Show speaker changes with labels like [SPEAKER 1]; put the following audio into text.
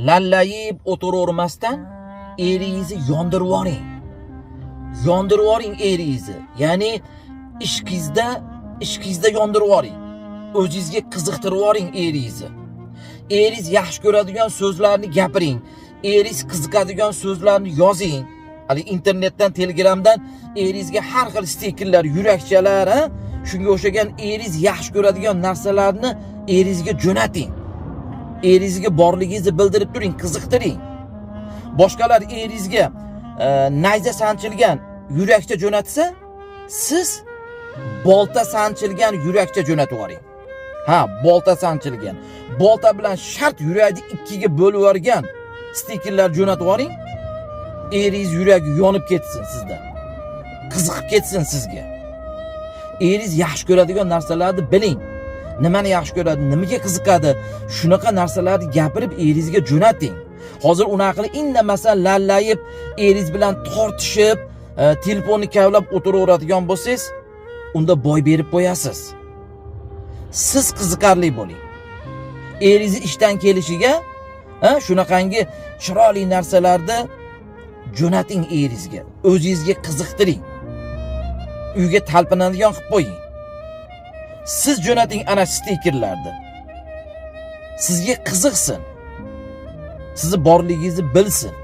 [SPEAKER 1] lallayib o'tiravermasdan eringizni yondirib yuboring. Yondirib yuboring eringizni. Ya'ni ishingizda yondirib yuboring. O'zingizga qiziqtirib yuboring eringizni. Eringiz yaxshi ko'radigan so'zlarni gapiring. Eringiz qiziqadigan so'zlarni yozing. Hali internetdan, Telegramdan eringizga har xil stikerlar, yurakchalar, shunga o'xshagan eringiz yaxshi ko'radigan narsalarni eringizga jo'nating. Eringizga borligingizni bildirib turing, qiziqtiring. Boshqalar eringizga nayza sanchilgan yurakcha jo'natsa, siz bolta sanchilgan yurakcha jo'natib yuboring. Bolta sanchilgan. Bolta bilan shart yurakni ikkiga bo'lib yuborgan stikerlar jo'natib yuboring. Eringiz yuragi yonib ketsin sizda. Qiziqib ketsin sizga. Eringiz yaxshi ko'radigan narsalarni biling. Nimani yaxshi ko'radi, nimaga qiziqadi, shunaqa narsalarni gapirib eringizga jo'nating. Hozir unaqa qilib indamasdan lallayib, eringiz bilan tortishib, telefonni kavlab o'tiraveradigan bo'lsangiz, unda boy berib qo'yasiz. Siz qiziqarli bo'ling. Eringiz ishdan kelishiga, shunaqangi chiroyli narsalarni jo'nating eringizga. O'zingizga qiziqtiring. Uyga talpinadigan qilib qo'ying. Siz jo'nating ana stikerlarni. Sizga qiziqsin. Sizni borligingizni bilsin.